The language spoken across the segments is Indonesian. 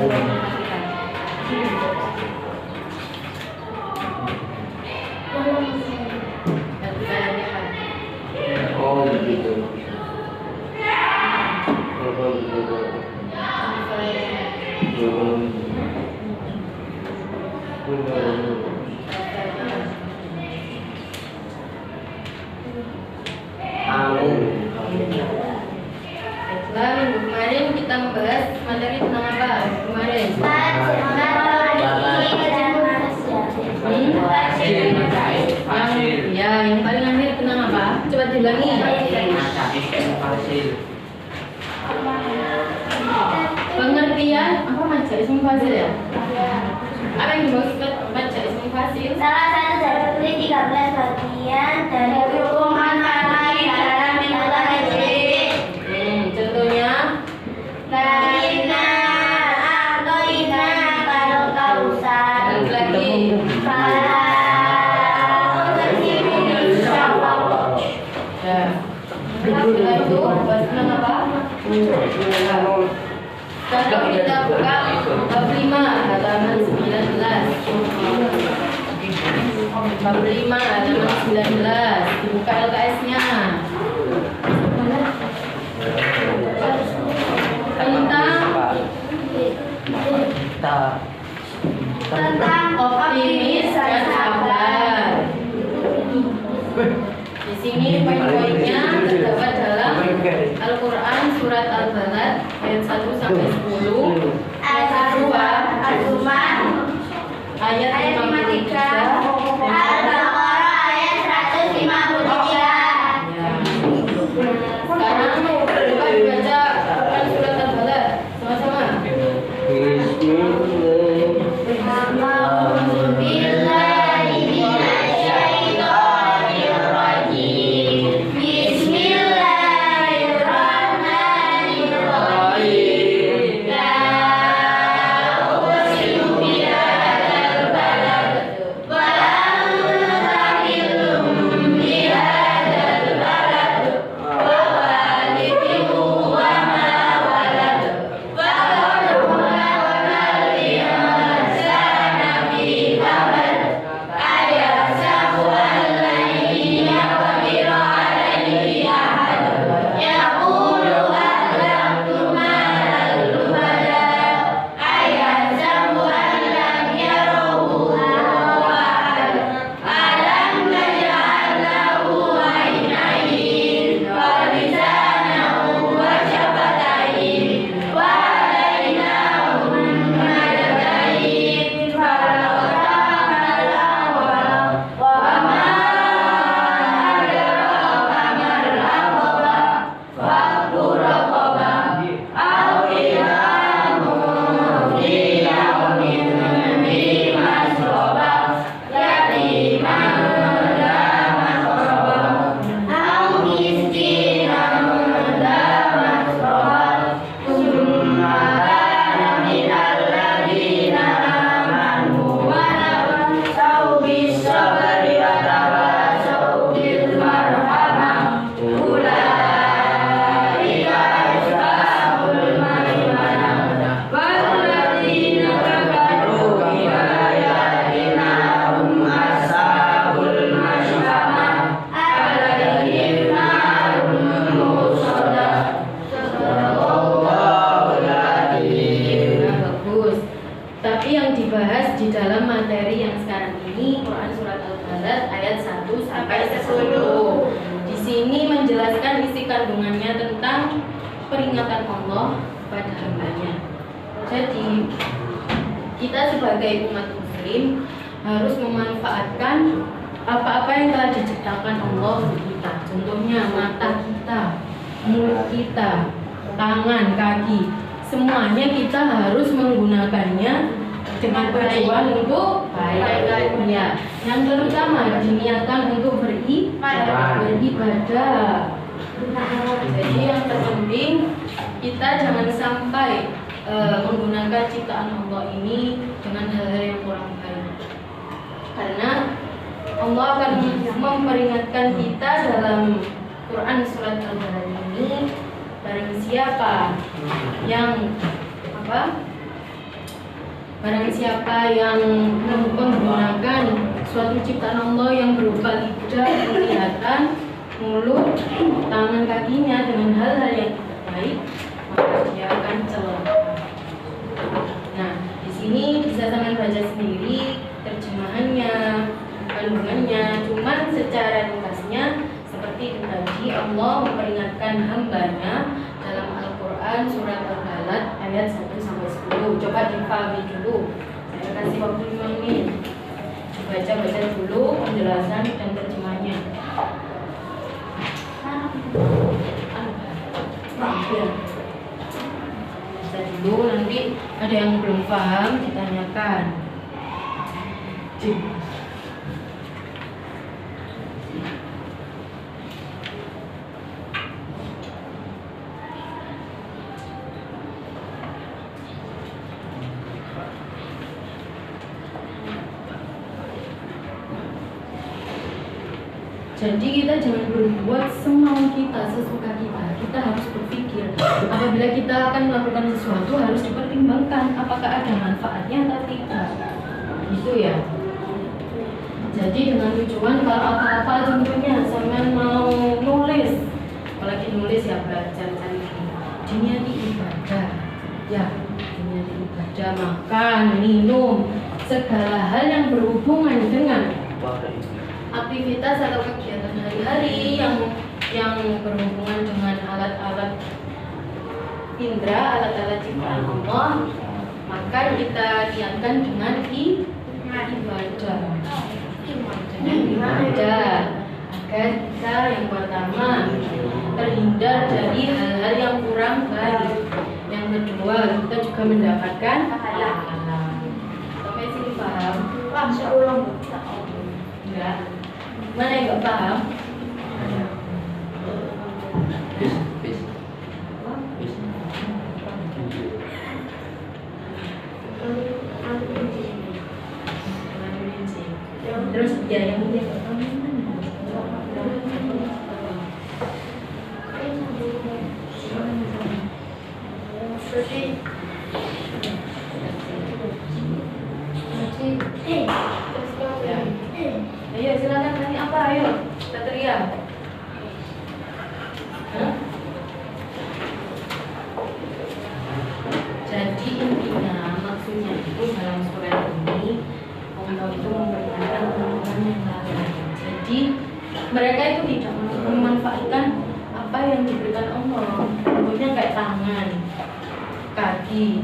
Oh begitu. Amin. Baiklah, minggu kemarin kita membahas materi tentang apa? Kemarin. Yang paling akhir tentang apa? Coba diulangi. Pengertian apa maca ismul fasil ya? Apa yang dimaksud maca ismul fasil? Salah satu dari 13 bagian dari hukum manfaat dalam minuman majlis. Contohnya Laina atau ina kalau kausan lagi. Ya. Setelah itu bahas tentang apa? Kalau kita buka bab 5 halaman 19. Bab 5 halaman 19 dibuka LKS-nya. Tentang optimis dan sabar. Di sini poin-poinnya terdapat dalam Al-Quran surat Al-Balad ayat 1 sampai 10, ayat 2 Al-Zumar ayat 53, Al-Baqarah ayat 153. Sekarang coba dibaca Quran surat Al-Balad sama-sama. Kandungannya tentang peringatan Allah pada hambanya. Jadi kita sebagai umat muslim harus memanfaatkan apa-apa yang telah diciptakan Allah untuk kita. Contohnya mata kita, mulut kita, tangan, kaki, semuanya kita harus menggunakannya dengan tujuan untuk baik. Ya, yang terutama diniatkan untuk beribadah. Jadi yang terpenting kita jangan sampai menggunakan ciptaan Allah ini dengan hal-hal yang kurang baik, karena Allah akan memperingatkan kita dalam Quran surat Al-Balad ini, barang siapa yang Barang siapa yang menggunakan suatu ciptaan Allah yang berupa lidah, penglihatan, mulut, tangan, kakinya dengan hal-hal yang tidak baik, maka dia akan celaka. Nah, di sini bisa sampai baca sendiri terjemahannya, kandungannya. Cuman secara ringkasnya seperti itu tadi, Allah memperingatkan hambanya dalam Al-Quran surat Al-Balad ayat 1-10. Coba dipahami dulu. Saya kasih waktu 5 menit. Baca dulu penjelasan dan terjemahnya. Baca dulu, nanti ada yang belum paham ditanyakan. Jadi kita jangan berbuat semau kita, sesuka kita. Kita harus berpikir, apabila kita akan melakukan sesuatu harus dipertimbangkan apakah ada manfaatnya atau tidak. Gitu ya. Jadi dengan tujuan kalau apa-apa, contohnya sampean mau nulis, apalagi nulis ya belajar cari diniati ibadah, ya diniati ibadah, makan, minum, segala hal yang berhubungan dengan aktivitas atau kegiatan hari-hari yang berhubungan dengan alat-alat indera, alat-alat ciptaan Allah, maka kita niatkan dengan ibadah. Dengan ibadah agar kita yang pertama terhindar dari hal-hal yang kurang baik. Yang kedua, kita juga mendapatkan pahala. Sampai sini paham? Enggak. Mana yang nggak paham? Terus ya yang ini ayo silakan tanya apa, ayo kita teriak. Jadi intinya maksudnya itu dalam surat ini Allah itu memberikan keuntungan yang lain. Jadi mereka itu tidak memanfaatkan apa yang diberikan Allah. Contohnya kayak tangan, kaki,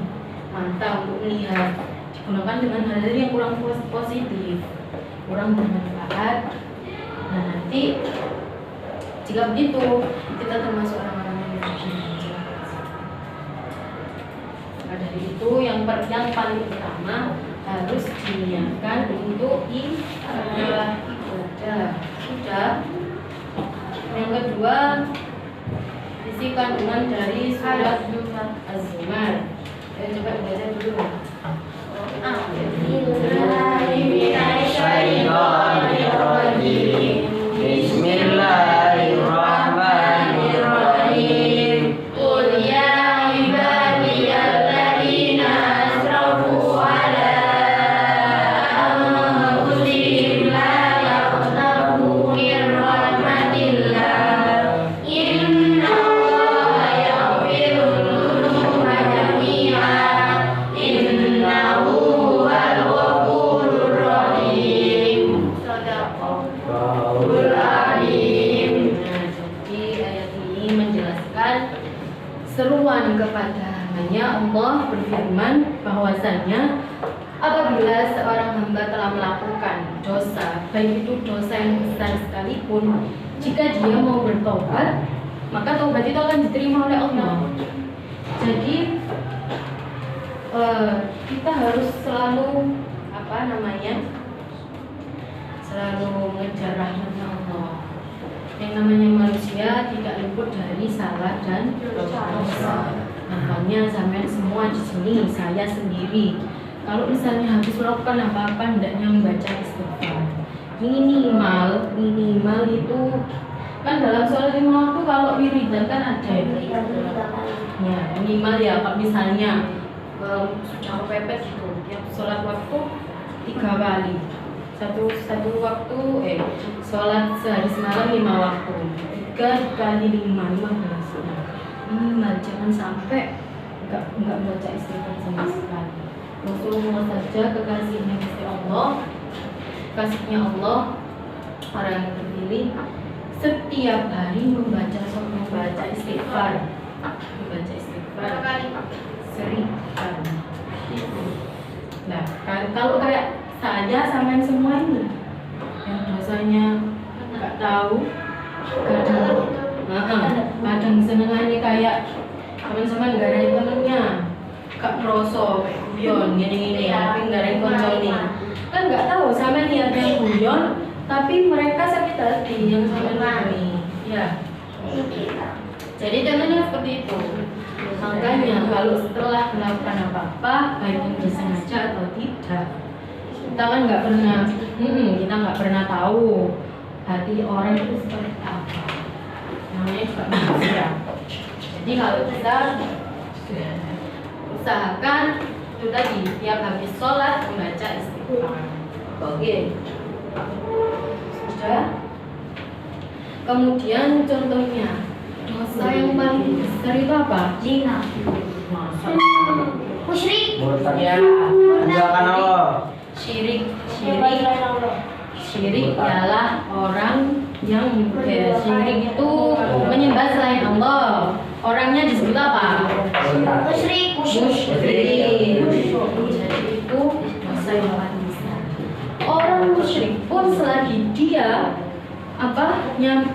mata untuk melihat, digunakan dengan hal-hal yang kurang positif, kurang bermanfaat. Nah nanti jika begitu kita termasuk orang-orang yang berjihad. Nah dari itu yang paling utama harus diniatkan untuk ibadah. Sudah. Yang kedua, isi kandungan dari surat Az-Zumar. Saya coba baca dulu. Bismillahirrahmanirrahim. Qul ya ibadiyalladzina asrafu ala anfusihim la taqnatu min rahmatillah. Inna Allaha yaghfiru dzunuba jami'an. Innahu huwal ghafurur rahim. Shadaqallahul alim. Jadi ayat ini menjelaskan seruan kepada hambanya. Allah berfirman bahwasanya apabila seorang hamba telah melakukan dosa, baik itu dosa yang besar sekalipun, jika dia mau bertobat, maka tobat itu akan diterima oleh Allah. Jadi kita harus selalu selalu mengejar rahmatnya Allah. Yang namanya manusia tidak luput dari salah dan dosa. Makanya sampai semua di sini, saya sendiri, kalau misalnya habis melakukan apa-apa hendaknya membaca istighfar. Minimal itu kan dalam sholat 5 waktu kalau wiridan kan ada itu. Ya, minimal ya kalau misalnya sudah kepepet gitu. Tiap sholat waktu 3 kali. Satu waktu sholat sehari semalam 5 waktu. 3 kali 5, 15. Minimal jangan sampai nggak baca istighfar sama sekali. Rasulullah saja kekasihnya Allah, orang yang terpilih, setiap hari membaca istighfar, sering kali. Nah, kalau kayak saya sama yang semua ini, yang dosanya nggak tahu, kadang senengannya kayak teman-teman gak ada temennya, gak ngerosok, guyon, gini-gini, tapi gak ada konconi. Kan gak tahu sama niatnya guyon, tapi mereka sakit hati yang sama ini. Ya. Jadi contohnya seperti itu. Makanya kalau setelah melakukan apa-apa, baik yang disengaja atau tidak, kita kan nggak pernah tahu hati orang itu seperti apa. Namanya juga manusia. Jadi kalau kita usahakan itu tadi tiap habis sholat membaca istighfar. Oke. Sudah. Kemudian contohnya dosa yang paling besar itu apa? Zina. Musyrik. Ya. Menduakan Allah. Syirik ialah orang yang syirik itu menyembah selain Allah. Orangnya disebut apa? Musyrik. Jadi itu dosa yang paling besar. Orang musyrik pun selagi dia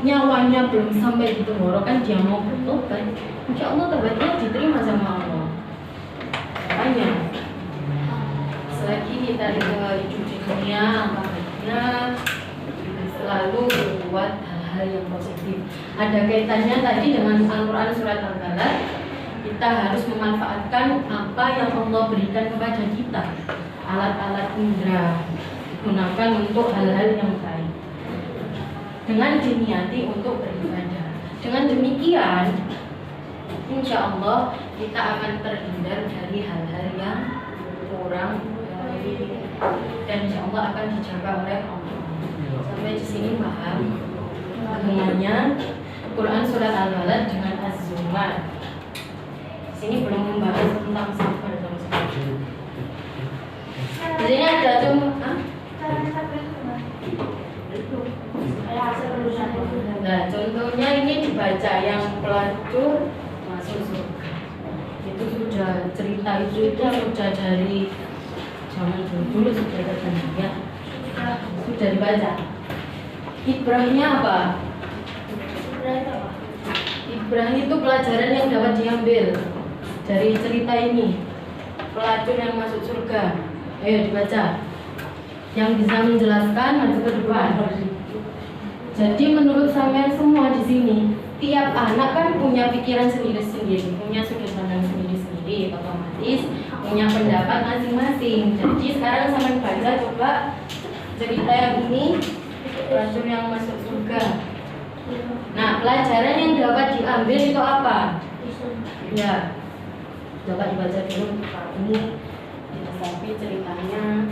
nyawanya belum sampai di tenggorokan, dia mau bertobat, insya Allah tobatnya diterima sama Allah. Makanya selagi kita hidup di dunia, selalu buat hal-hal yang positif. Ada kaitannya tadi dengan Al-Quran surat Al-Balad. Kita harus memanfaatkan apa yang Allah berikan kepada kita, alat-alat indera, gunakan untuk hal-hal yang baik dengan diniati untuk beribadah. Dengan demikian, insya Allah kita akan terhindar dari hal-hal yang kurang baik dan insya Allah akan dijaga oleh Allah. Sampai di sini paham hubungannya Quran surat Al-Balad dengan Az-Zumar. Sini belum membahas tentang sabar sama sekali. Di sini ada Nah, contohnya ini dibaca yang pelacur masuk surga. Itu sudah cerita itu sudah dari zaman dulu sudah terjadi, sudah dibaca. Ibrahnya apa? Ibrah itu pelajaran yang dapat diambil dari cerita ini. Pelacur yang masuk surga. Ayo dibaca. Yang bisa menjelaskan maju ke depan. Jadi menurut sampean semua di sini, tiap anak kan punya pikiran sendiri-sendiri, punya sudut pandang sendiri-sendiri, otomatis punya pendapat masing-masing. Jadi sekarang sampean baca coba cerita yang ini, pelacur yang masuk surga. Nah, pelajaran yang dapat diambil itu apa? Ya, coba dibaca dulu ini, tapi ceritanya.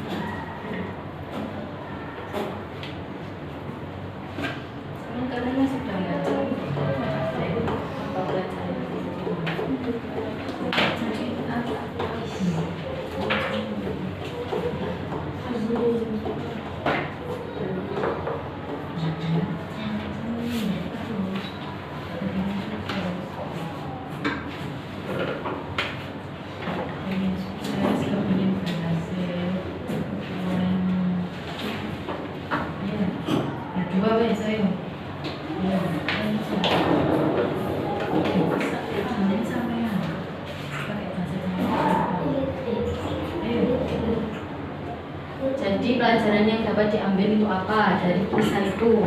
Karena sudah baca apa pelajaran Jadi pelajaran yang dapat diambil itu apa dari kisah itu?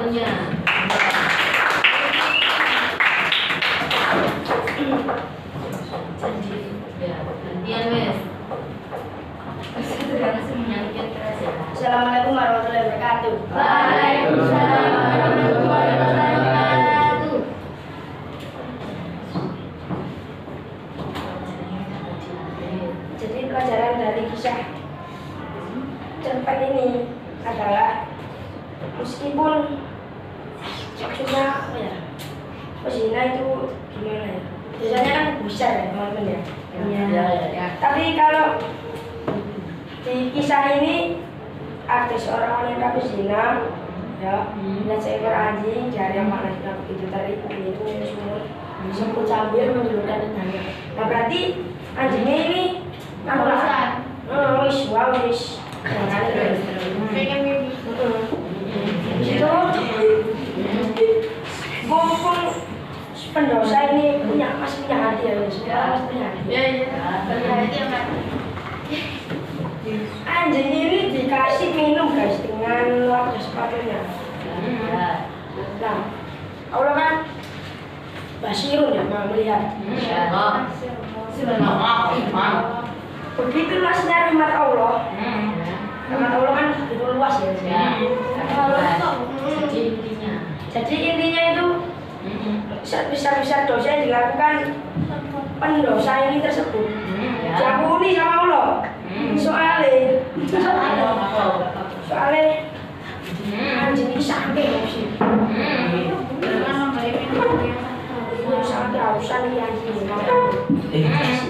waktunya. Ya, gantian wes. Assalamualaikum warahmatullahi wabarakatuh. Waalaikumsalam warahmatullahi wabarakatuh. Jadi pelajaran dari kisah cerpen ini adalah meskipun maksudnya apa ya, zina itu gimana ya? Biasanya kan besar ya teman-teman ya. Ya. Tapi kalau di kisah ini ada seorang wanita pezina, ya, dan seekor anjing dari yang panasnya begitu terik itu sumur disebut sambil menjulurkan tetangga. Nah berarti anjingnya ini apa? Wis, itu mumpung pendosa ini masih punya hati ya, masih punya hati. Anjing ini dikasih minum guys dengan wadah sepatunya. Nah, Allah kan basirun ya melihat. Begitu luasnya rahmat Allah. Rahmat Allah kan begitu luas ya. Jadi intinya itu besar-besar dosa yang dilakukan pendosa ini tersebut diampuni sama Allah. Soalnya anjing ini sampai sih. Sangat hausan nih anjing ini.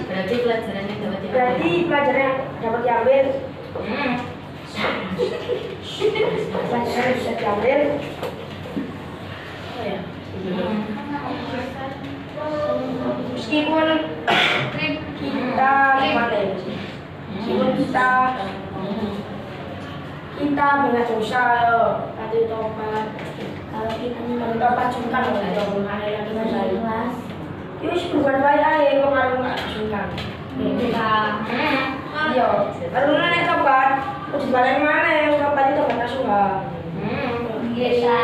Berarti pelajarannya dapat diambil. Berarti pelajaran yang dapat diambil. Pelajaran bisa diambil. Oh ya. Meskipun kita gimana ya? Meskipun kita banyak dosa loh, tadi tobat. Kalau kita tobat sungkan loh, kita mulai lagi lagi. Yus bukan baik kok kalau nggak sungkan. Iya, kalau naik tobat, terus balik mana yang tobat itu nggak sungkan. Iya.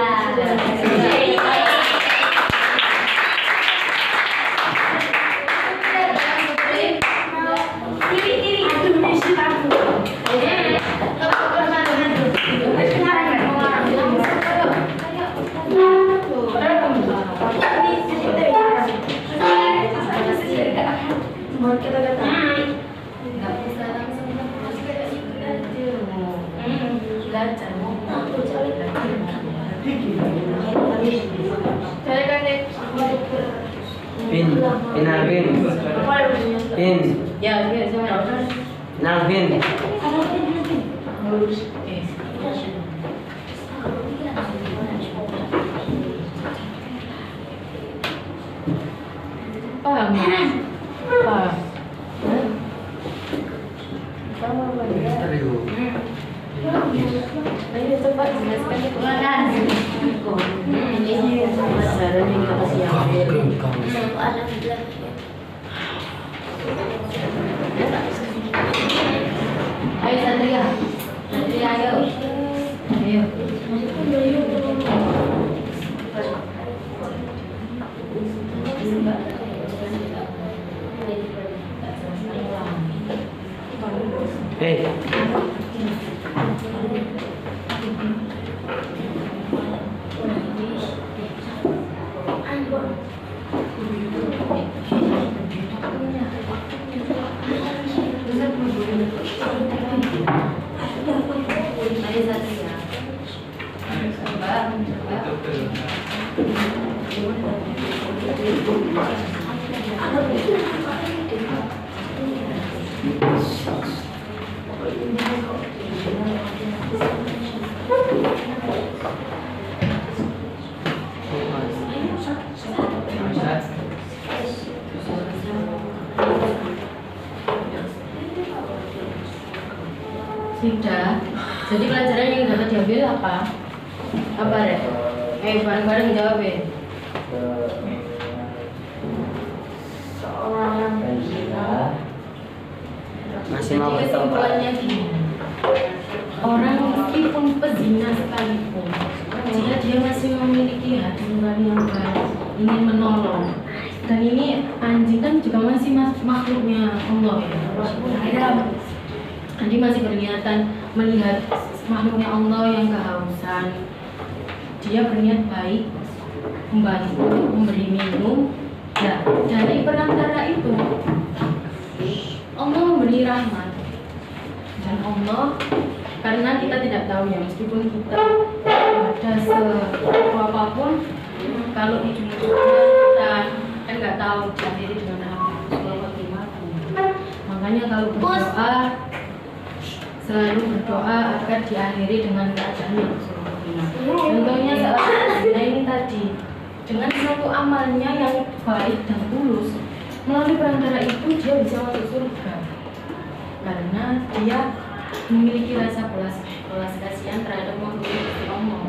Paham? Paham. Ayo coba jelaskan itu kan. Ini pelajaran yang dapat diambil. Ayo Satria, ayo. Hey. Sudah. Jadi pelajaran yang dapat diambil apa? Apa deh? Bareng-bareng jawab ya. Seorang Masih mau jadi kesimpulannya gini. Orang meskipun pezina sekalipun, jika dia masih hari yang baik, ingin menolong. Dan ini anjing kan juga masih makhluknya Allah ya. Jadi masih berniatan melihat makhluknya Allah yang kehausan. Dia berniat baik, membantu, memberi minum. Ya, dari perantara itu Allah memberi rahmat. Dan Allah, karena kita tidak tahu ya, meskipun kita ada apapun, kalau di dunia kita kan nggak tahu diakhiri dengan apa. Makanya kalau berdoa selalu berdoa agar diakhiri dengan keadaan yang sempurna. Contohnya saat ini tadi, dengan suatu amalnya yang baik dan tulus, melalui perantara itu dia bisa masuk surga karena dia memiliki rasa belas kasihan terhadap makhluk Allah.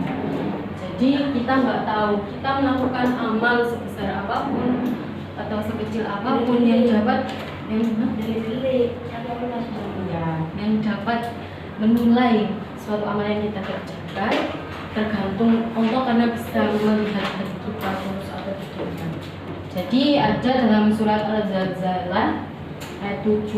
Jadi kita nggak tahu, kita melakukan amal sebesar apapun atau sekecil apapun yang dapat yang dapat menilai suatu amal yang kita kerjakan, tergantung Allah karena bisa melihat hati kita terus atau tidak. Jadi ada dalam surat Al-Zalzalah ayat 7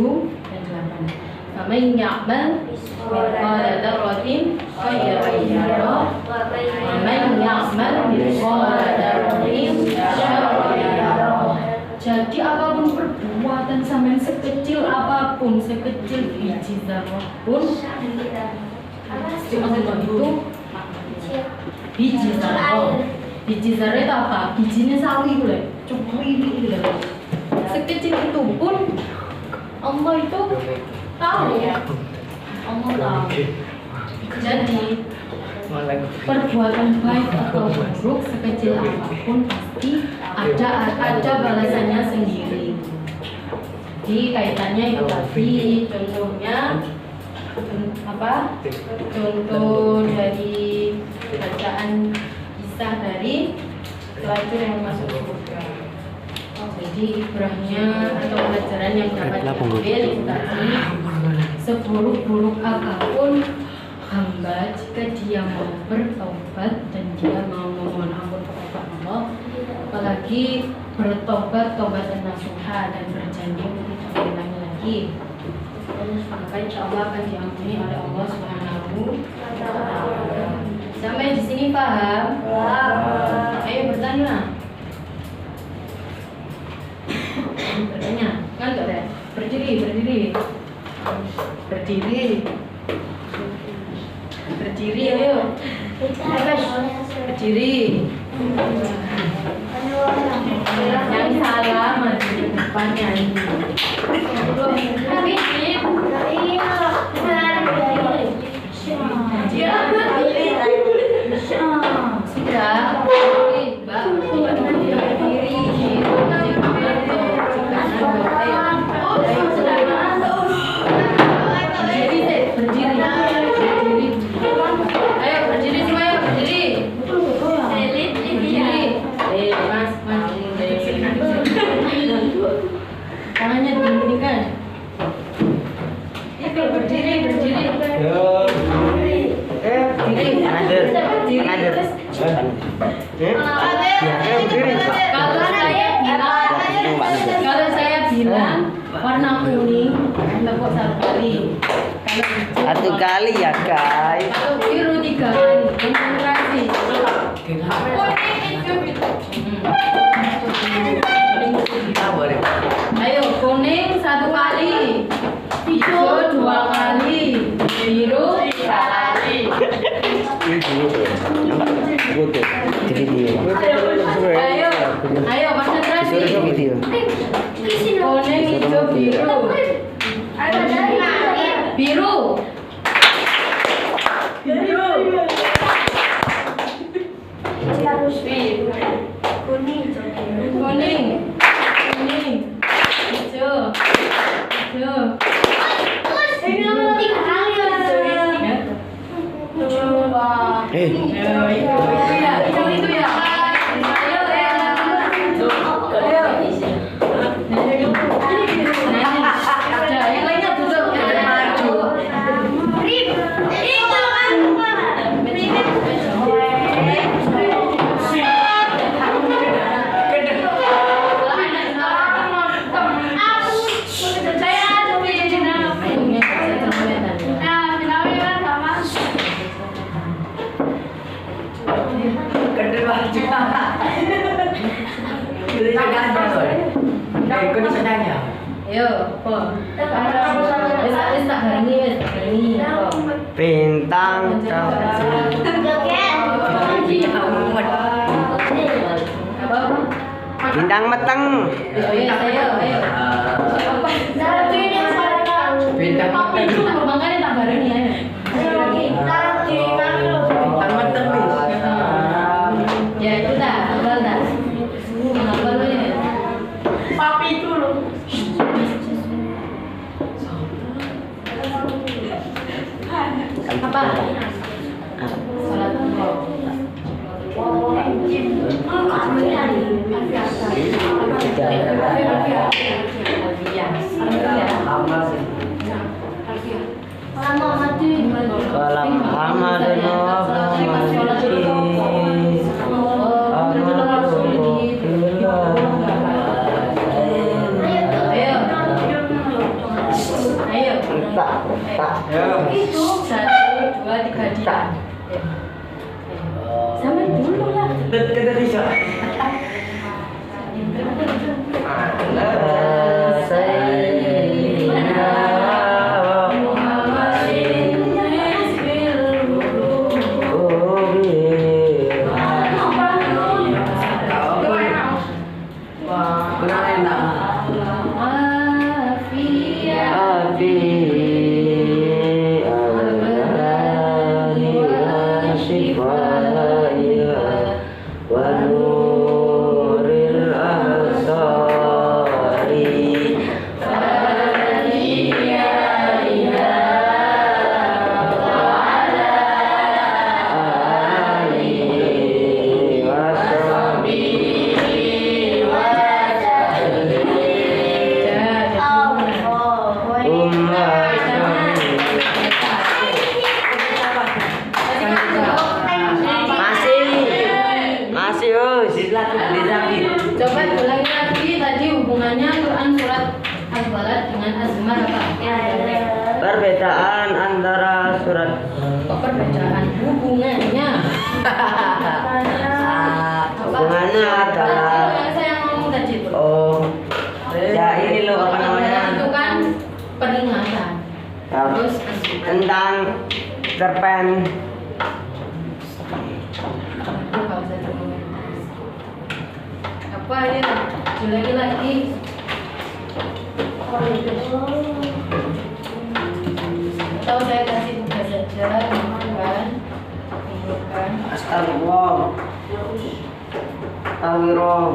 dan 8. Faman ya'mal mithqala dzarratin khairan yarah wa man ya'mal mithqala dzarratin syarran yarah. Jadi apapun perbuatan sampai sekecil apapun, sekecil biji zarah pun itu biji zarah. Biji zarah itu apa? Bijinya sawi boleh. Coba ini gitu. Sekecil itu pun Allah itu tahu ya. Allah tahu. Jadi perbuatan baik atau buruk sekecil apapun pasti ada balasannya sendiri. Jadi kaitannya itu tadi, contohnya apa? Contoh dari bacaan kisah dari pelacur yang masuk surga. Jadi ibrahnya atau pelajaran yang dapat diambil itu tadi, seburuk-buruk apapun hamba jika dia mau bertobat dan dia mau memohon ampun kepada Allah, apalagi bertobat tobatan nasuha dan berjanji untuk tidak mengulangi lagi, maka insya Allah akan diampuni oleh Allah Subhanahu wa Ta'ala. Sampai di sini paham? Ayo bertanya. Bertanya, ngantuk deh. Berdiri. Berdiri, ayo. Berdiri. Yang salah maju ke depannya ini. Sudah. Tangannya diberikan. Itu berdiri. Kalau saya bilang warna kuning, tepuk 1 kali. Satu kali ya guys. Kalau biru 3 kali. Konsentrasi. Ayo kuning 1 kali, hijau 2 kali, biru 3 kali. Ayo konsentrasi. Kuning, hijau, biru. Kuning, hijau. Itu ya. Yang lainnya duduk. Maju. Ikut senangnya. Ayo, apa? Wis tak barengi wis, tak barengi. Apa? Bintang kecil. Apa? Bintang meteng. Ayo. Apa? Bintang Apa itu? Makanya tak barengi ya. Bintang meteng bis. Ya itu dah, hafal dah. Hafal lo ya. Papi itu loh. Apa? Salat duha. Kalam Ayo. tak. Itu 1, 2, 3 dia. Sama dulu lah. Kita bisa. Kurang enak. Coba ulangi lagi tadi hubungannya Quran surat Al-Balad dengan Azmar apa? Perbedaan antara surat Kok perbedaan hubungannya? hubungannya adalah Yang saya ngomong tadi itu. oh ya ini loh apa namanya Itu kan peringatan. ya, Terus tentang cerpen apa ya? Ulangi lagi. Atau saya kasih tugas saja, kan? Kumpulkan. Astagfirullah Astagfirullah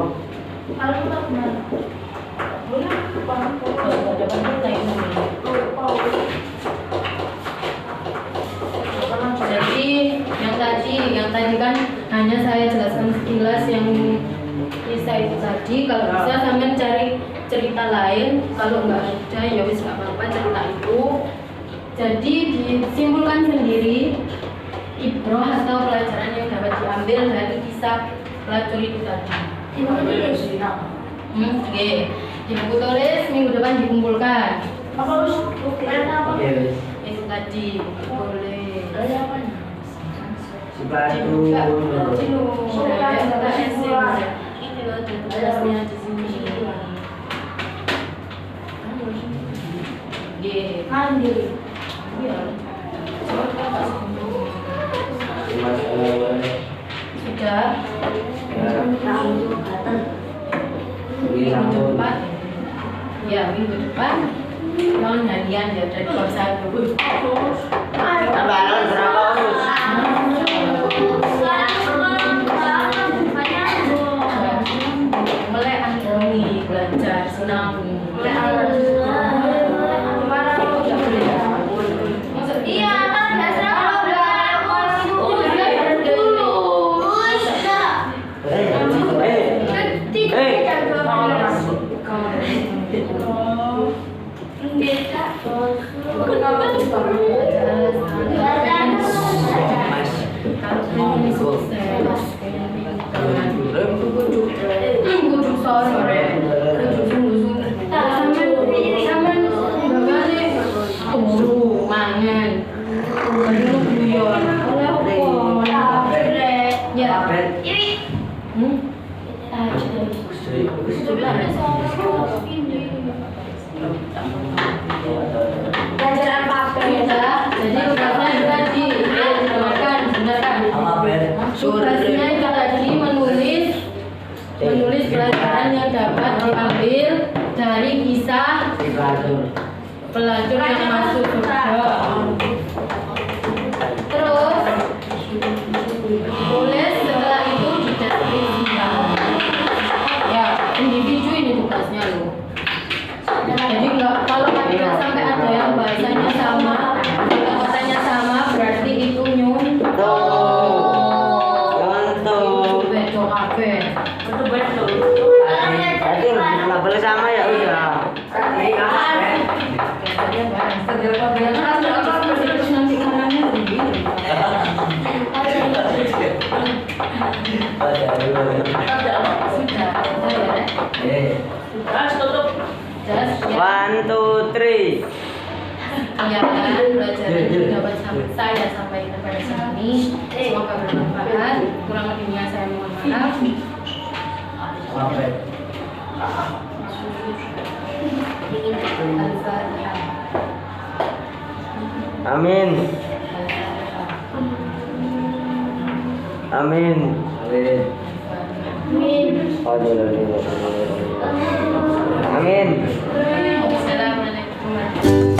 Jadi yang tadi kan hanya saya jelaskan sekilas yang kisah itu tadi. Kalau bisa sampean cari cerita lain. Kalau nggak ada ya wis nggak apa-apa cerita itu. Jadi disimpulkan sendiri ibroh atau pelajaran yang dapat diambil dari kisah pelacur itu tadi. Oke. Di buku tulis minggu depan dikumpulkan. Itu tadi boleh. Sebatu Ini loh tugasnya di sini. Iya. Sudah. Minggu depan. Ya minggu depan. Mau nyanyian ya dari kelas 1. Tambahan berapa Us? Mulai Antoni belajar senam. Iya, kan dasar Tugasnya itu tadi menulis pelajaran yang dapat diambil dari kisah pelacur yang masuk surga. Terus tulis setelah itu dideskripsikan. Ya, individu ini tugasnya loh. Jadi kalau sampai ada yang bahasanya sama, katanya sama, berarti itu Untuk bedo kabeh. Jadi nggak boleh sama ya udah. Terus nanti kanannya begini. Sudah, ya. One, two, three. Ya kan, pelajaran yang dapat saya sampaikan pada sini semoga bermanfaat. Kurang lebihnya saya mohon maaf. Al-Fatihah. Amin. Amin. Amin. Assalamualaikum warahmatullahi wabarakatuh.